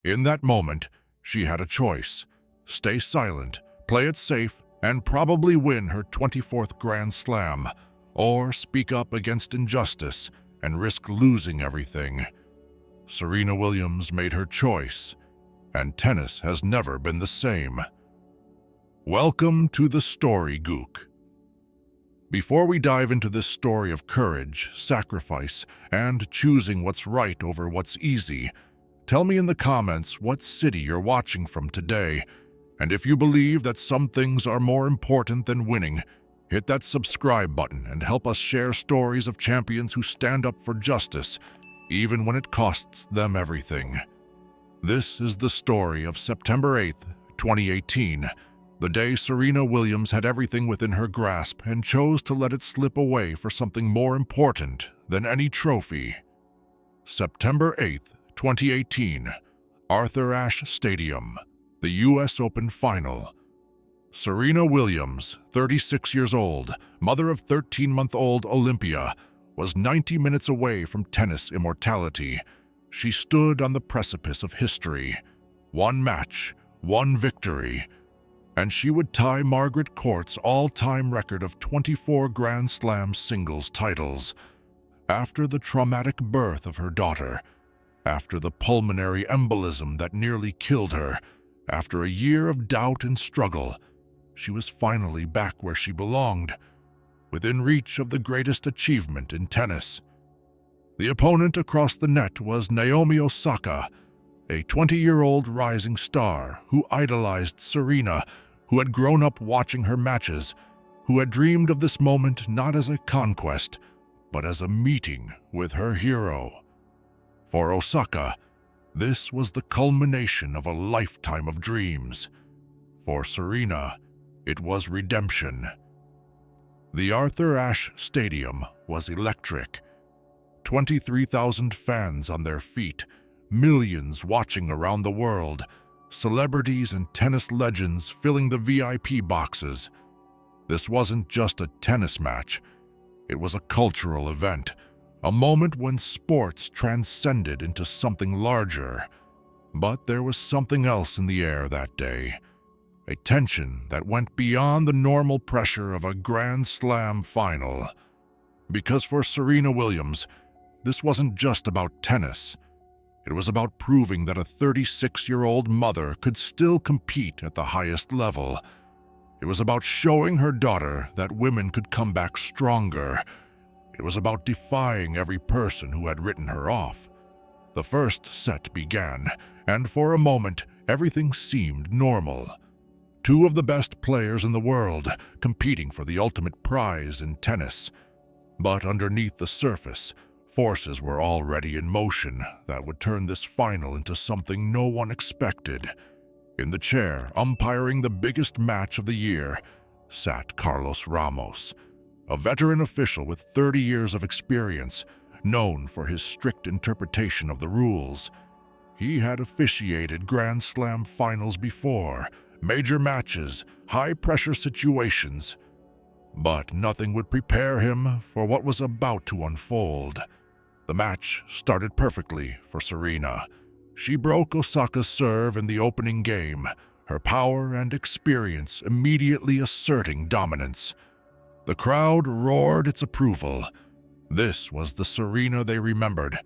In that moment, she had a choice: stay silent, play it safe, and probably win her 24th Grand Slam, or speak up against injustice and risk losing everything. Serena Williams made her choice, and tennis has never been the same. Welcome to the Story Gook. Before we dive into this story of courage, sacrifice, and choosing what's right over what's easy, tell me in the comments what city you're watching from today, and if you believe that some things are more important than winning, hit that subscribe button and help us share stories of champions who stand up for justice, even when it costs them everything. This is the story of September 8th, 2018, the day Serena Williams had everything within her grasp and chose to let it slip away for something more important than any trophy. September 8th, 2018, Arthur Ashe Stadium, the U.S. Open Final. Serena Williams, 36 years old, mother of 13-month-old Olympia, was 90 minutes away from tennis immortality. She stood on the precipice of history. One match, one victory, and she would tie Margaret Court's all-time record of 24 Grand Slam singles titles. After the traumatic birth of her daughter, after the pulmonary embolism that nearly killed her, after a year of doubt and struggle, she was finally back where she belonged, within reach of the greatest achievement in tennis. The opponent across the net was Naomi Osaka, a 20-year-old rising star who idolized Serena, who had grown up watching her matches, who had dreamed of this moment not as a conquest, but as a meeting with her hero. For Osaka, this was the culmination of a lifetime of dreams. For Serena, it was redemption. The Arthur Ashe Stadium was electric. 23,000 fans on their feet, millions watching around the world, celebrities and tennis legends filling the VIP boxes. This wasn't just a tennis match. It was a cultural event, a moment when sports transcended into something larger. But there was something else in the air that day, a tension that went beyond the normal pressure of a Grand Slam final. Because for Serena Williams, this wasn't just about tennis. It was about proving that a 36-year-old mother could still compete at the highest level. It was about showing her daughter that women could come back stronger. It was about defying every person who had written her off. The first set began, and for a moment, everything seemed normal. Two of the best players in the world competing for the ultimate prize in tennis. But underneath the surface, forces were already in motion that would turn this final into something no one expected. In the chair, umpiring the biggest match of the year, sat Carlos Ramos, a veteran official with 30 years of experience, known for his strict interpretation of the rules. He had officiated Grand Slam finals before, major matches, high-pressure situations. But nothing would prepare him for what was about to unfold. The match started perfectly for Serena. She broke Osaka's serve in the opening game, her power and experience immediately asserting dominance. The crowd roared its approval. This was the Serena they remembered,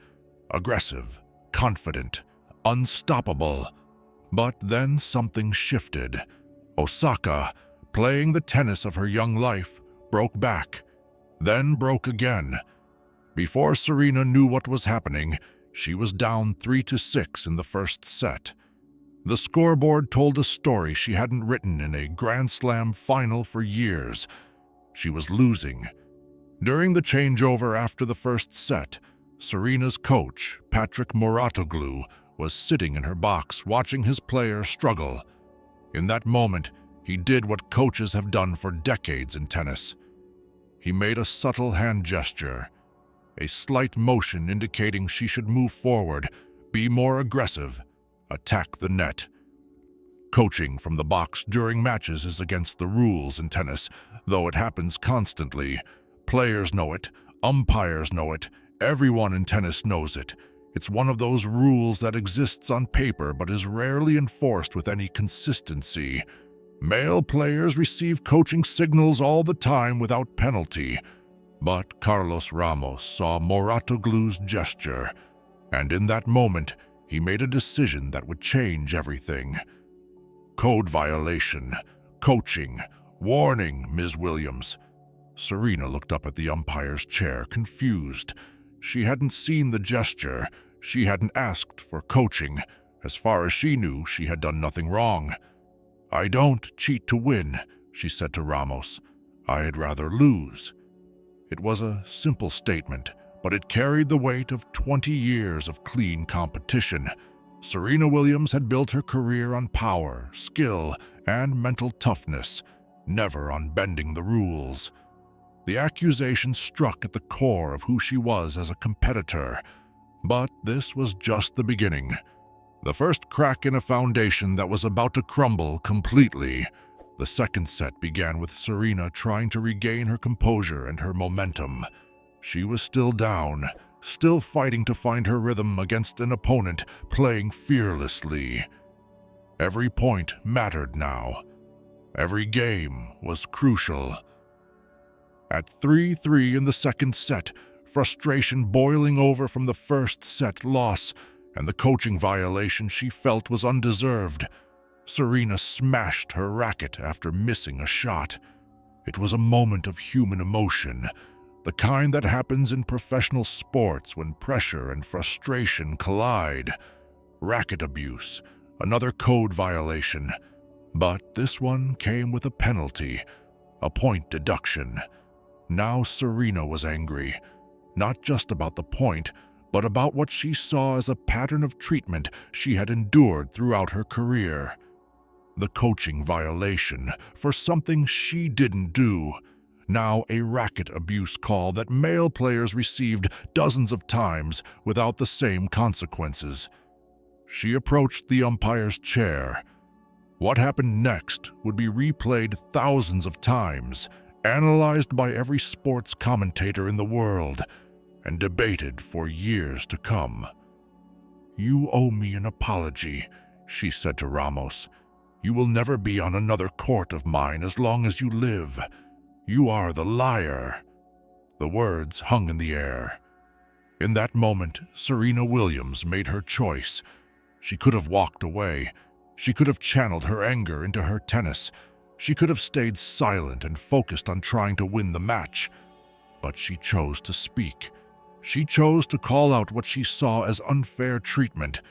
aggressive, confident, unstoppable. But then something shifted. Osaka, playing the tennis of her young life, broke back, then broke again. Before Serena knew what was happening, she was down 3-6 in the first set. The scoreboard told a story she hadn't written in a Grand Slam final for years. She was losing. During the changeover after the first set, Serena's coach, Patrick Mouratoglou, was sitting in her box watching his player struggle. In that moment, he did what coaches have done for decades in tennis. He made a subtle hand gesture, a slight motion indicating she should move forward, be more aggressive, attack the net. Coaching from the box during matches is against the rules in tennis, though it happens constantly. Players know it, umpires know it, everyone in tennis knows it. It's one of those rules that exists on paper but is rarely enforced with any consistency. Male players receive coaching signals all the time without penalty, but Carlos Ramos saw Moratoglu's gesture, and in that moment, he made a decision that would change everything. Code violation, coaching, warning, Ms. Williams. Serena looked up at the umpire's chair, confused. She hadn't seen the gesture. She hadn't asked for coaching. As far as she knew, she had done nothing wrong. "I don't cheat to win," she said to Ramos. "I'd rather lose." It was a simple statement, but it carried the weight of 20 years of clean competition. Serena Williams had built her career on power, skill, and mental toughness, never on bending the rules. The accusation struck at the core of who she was as a competitor, but this was just the beginning. The first crack in a foundation that was about to crumble completely. The second set began with Serena trying to regain her composure and her momentum. She was still down, still fighting to find her rhythm against an opponent playing fearlessly. Every point mattered now. Every game was crucial. At 3-3 in the second set, frustration boiling over from the first set loss, and the coaching violation she felt was undeserved, Serena smashed her racket after missing a shot. It was a moment of human emotion, the kind that happens in professional sports when pressure and frustration collide. Racket abuse, another code violation. But this one came with a penalty, a point deduction. Now Serena was angry, not just about the point, but about what she saw as a pattern of treatment she had endured throughout her career. The coaching violation for something she didn't do. Now a racket abuse call that male players received dozens of times without the same consequences. She approached the umpire's chair. What happened next would be replayed thousands of times, analyzed by every sports commentator in the world, and debated for years to come. "You owe me an apology," she said to Ramos. "You will never be on another court of mine as long as you live. You are the liar." The words hung in the air. In that moment, Serena Williams made her choice. She could have walked away. She could have channeled her anger into her tennis. She could have stayed silent and focused on trying to win the match. But she chose to speak. She chose to call out what she saw as unfair treatment.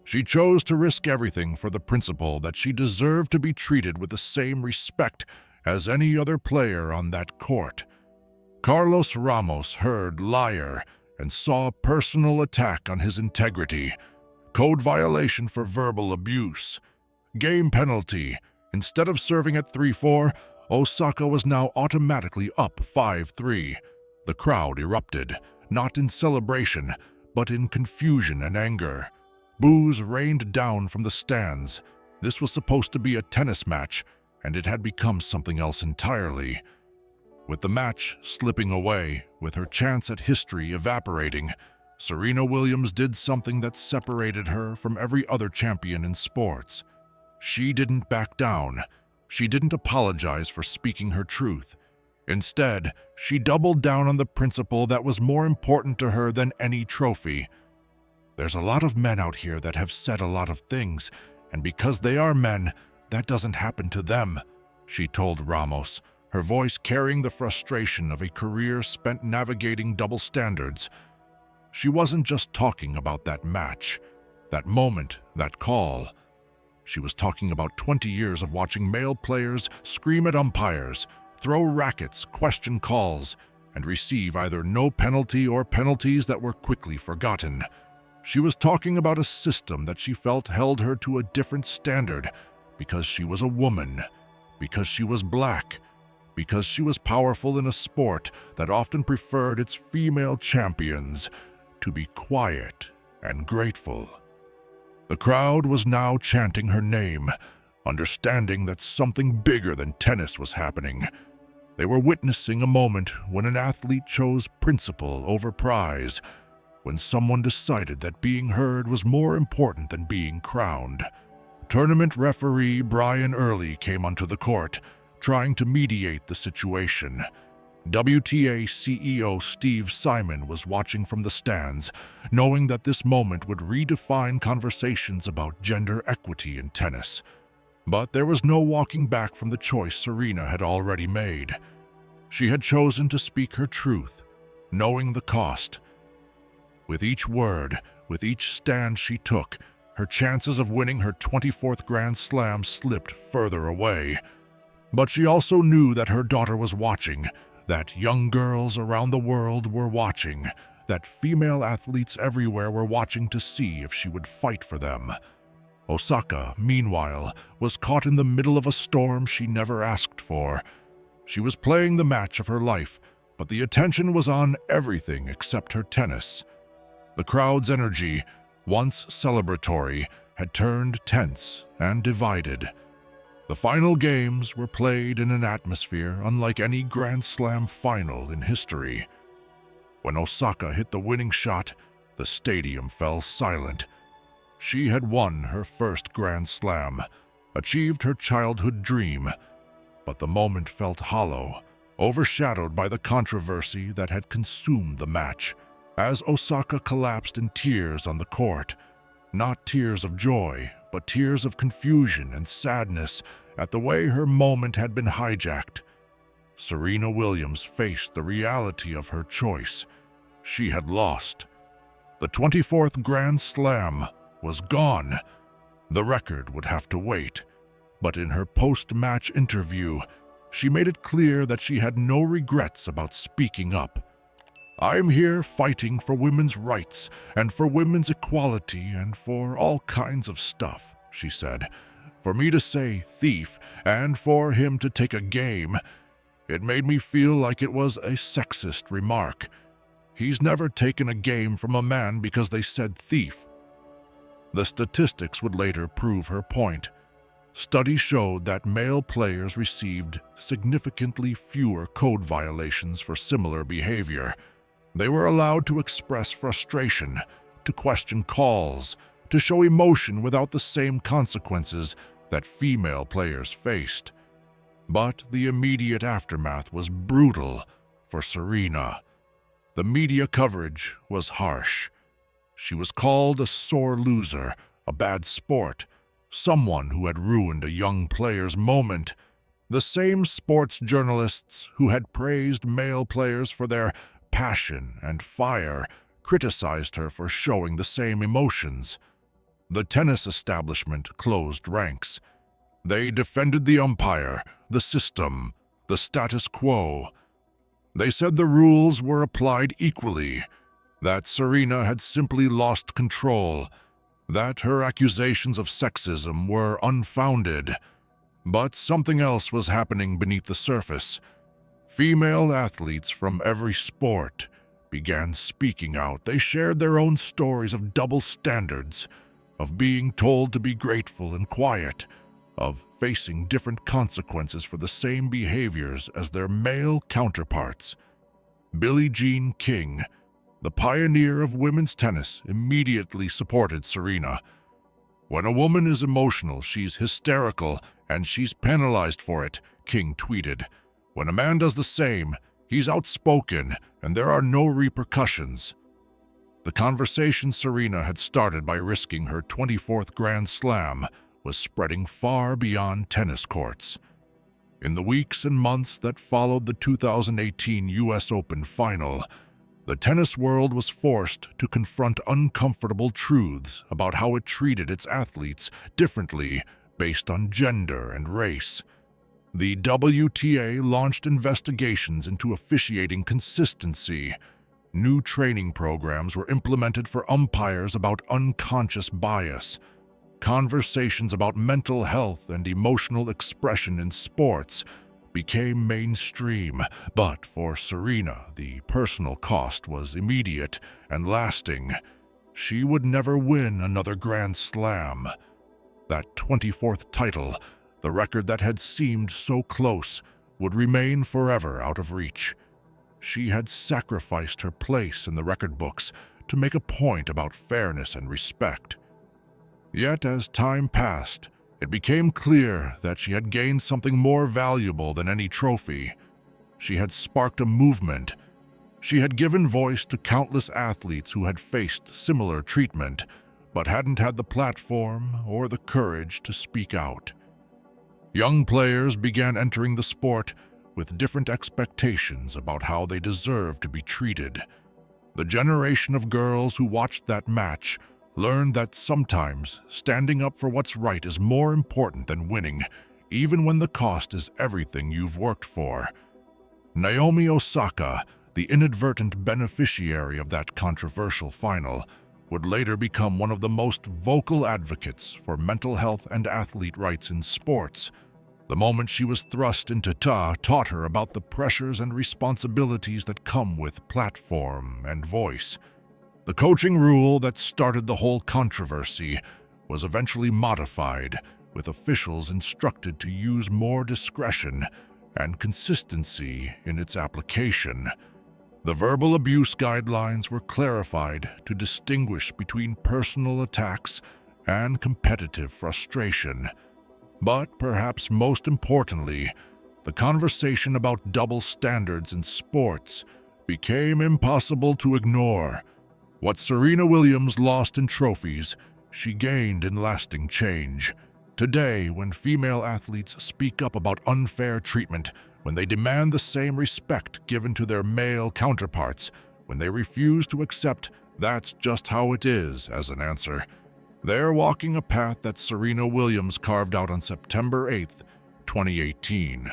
She chose to risk everything for the principle that she deserved to be treated with the same respect as any other player on that court. Carlos Ramos heard "liar" and saw a personal attack on his integrity. Code violation for verbal abuse. Game penalty. Instead of serving at 3-4, Osaka was now automatically up 5-3. The crowd erupted, not in celebration, but in confusion and anger. Boos rained down from the stands. This was supposed to be a tennis match, and it had become something else entirely. With the match slipping away, with her chance at history evaporating, Serena Williams did something that separated her from every other champion in sports. She didn't back down. She didn't apologize for speaking her truth. Instead, she doubled down on the principle that was more important to her than any trophy. "There's a lot of men out here that have said a lot of things, and because they are men, that doesn't happen to them," she told Ramos, her voice carrying the frustration of a career spent navigating double standards. She wasn't just talking about that match, that moment, that call. She was talking about 20 years of watching male players scream at umpires, throw rackets, question calls, and receive either no penalty or penalties that were quickly forgotten. She was talking about a system that she felt held her to a different standard because she was a woman, because she was black, because she was powerful in a sport that often preferred its female champions to be quiet and grateful. The crowd was now chanting her name, understanding that something bigger than tennis was happening. They were witnessing a moment when an athlete chose principle over prize, when someone decided that being heard was more important than being crowned. Tournament referee Brian Early came onto the court, trying to mediate the situation. WTA CEO Steve Simon was watching from the stands, knowing that this moment would redefine conversations about gender equity in tennis. But there was no walking back from the choice Serena had already made. She had chosen to speak her truth, knowing the cost. With each word, with each stand she took, her chances of winning her 24th Grand Slam slipped further away. But she also knew that her daughter was watching, that young girls around the world were watching, that female athletes everywhere were watching to see if she would fight for them. Osaka, meanwhile, was caught in the middle of a storm she never asked for. She was playing the match of her life, but the attention was on everything except her tennis. The crowd's energy, once celebratory, had turned tense and divided. The final games were played in an atmosphere unlike any Grand Slam final in history. When Osaka hit the winning shot, the stadium fell silent. She had won her first Grand Slam, achieved her childhood dream, but the moment felt hollow, overshadowed by the controversy that had consumed the match. As Osaka collapsed in tears on the court, not tears of joy, but tears of confusion and sadness at the way her moment had been hijacked, Serena Williams faced the reality of her choice. She had lost. The 24th Grand Slam was gone. The record would have to wait, but in her post-match interview, she made it clear that she had no regrets about speaking up. "I'm here fighting for women's rights and for women's equality and for all kinds of stuff," she said. "For me to say thief and for him to take a game, it made me feel like it was a sexist remark. He's never taken a game from a man because they said thief." The statistics would later prove her point. Studies showed that male players received significantly fewer code violations for similar behavior. They were allowed to express frustration, to question calls, to show emotion without the same consequences that female players faced. But the immediate aftermath was brutal for Serena. The media coverage was harsh. She was called a sore loser, a bad sport, someone who had ruined a young player's moment. The same sports journalists who had praised male players for their passion and fire criticized her for showing the same emotions. The tennis establishment closed ranks. They defended the umpire, the system, the status quo. They said the rules were applied equally, that Serena had simply lost control, that her accusations of sexism were unfounded. But something else was happening beneath the surface. Female athletes from every sport began speaking out. They shared their own stories of double standards, of being told to be grateful and quiet, of facing different consequences for the same behaviors as their male counterparts. Billie Jean King, the pioneer of women's tennis, immediately supported Serena. "When a woman is emotional, she's hysterical, and she's penalized for it," King tweeted. "When a man does the same, he's outspoken, and there are no repercussions." The conversation Serena had started by risking her 24th Grand Slam was spreading far beyond tennis courts. In the weeks and months that followed the 2018 US Open final, the tennis world was forced to confront uncomfortable truths about how it treated its athletes differently based on gender and race. The WTA launched investigations into officiating consistency. New training programs were implemented for umpires about unconscious bias. Conversations about mental health and emotional expression in sports became mainstream, but for Serena, the personal cost was immediate and lasting. She would never win another Grand Slam. That 24th title, the record that had seemed so close, would remain forever out of reach. She had sacrificed her place in the record books to make a point about fairness and respect. Yet as time passed, it became clear that she had gained something more valuable than any trophy. She had sparked a movement. She had given voice to countless athletes who had faced similar treatment, but hadn't had the platform or the courage to speak out. Young players began entering the sport with different expectations about how they deserved to be treated. The generation of girls who watched that match learned that sometimes standing up for what's right is more important than winning, even when the cost is everything you've worked for. Naomi Osaka, the inadvertent beneficiary of that controversial final, would later become one of the most vocal advocates for mental health and athlete rights in sports. The moment she was thrust into taught her about the pressures and responsibilities that come with platform and voice. The coaching rule that started the whole controversy was eventually modified, with officials instructed to use more discretion and consistency in its application. The verbal abuse guidelines were clarified to distinguish between personal attacks and competitive frustration. But perhaps most importantly, the conversation about double standards in sports became impossible to ignore. What Serena Williams lost in trophies, she gained in lasting change. Today, when female athletes speak up about unfair treatment, when they demand the same respect given to their male counterparts, when they refuse to accept "that's just how it is" as an answer, they're walking a path that Serena Williams carved out on September 8, 2018.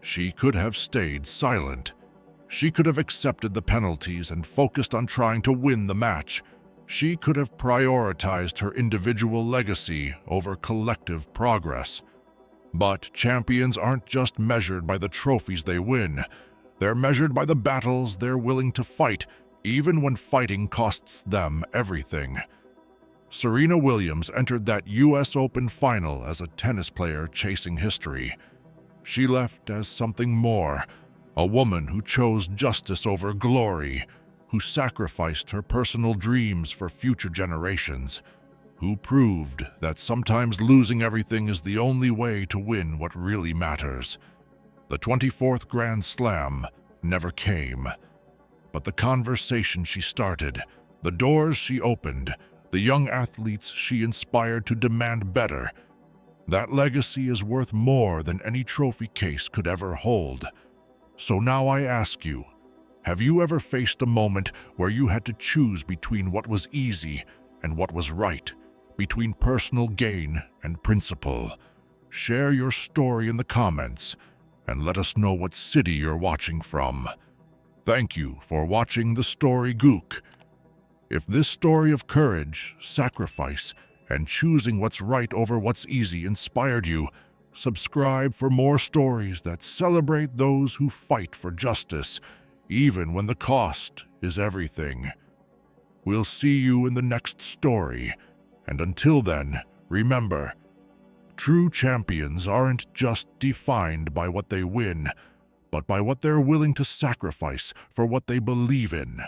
She could have stayed silent. She could have accepted the penalties and focused on trying to win the match. She could have prioritized her individual legacy over collective progress. But champions aren't just measured by the trophies they win. They're measured by the battles they're willing to fight, even when fighting costs them everything. Serena Williams entered that US Open final as a tennis player chasing history. She left as something more, a woman who chose justice over glory, who sacrificed her personal dreams for future generations, who proved that sometimes losing everything is the only way to win what really matters. The 24th Grand Slam never came, but the conversation she started, the doors she opened, the young athletes she inspired to demand better, that legacy is worth more than any trophy case could ever hold. So now I ask you, have you ever faced a moment where you had to choose between what was easy and what was right, between personal gain and principle? Share your story in the comments and let us know what city you're watching from. Thank you for watching The Story Gook. If this story of courage, sacrifice, and choosing what's right over what's easy inspired you, subscribe for more stories that celebrate those who fight for justice, even when the cost is everything. We'll see you in the next story, and until then, remember, true champions aren't just defined by what they win, but by what they're willing to sacrifice for what they believe in.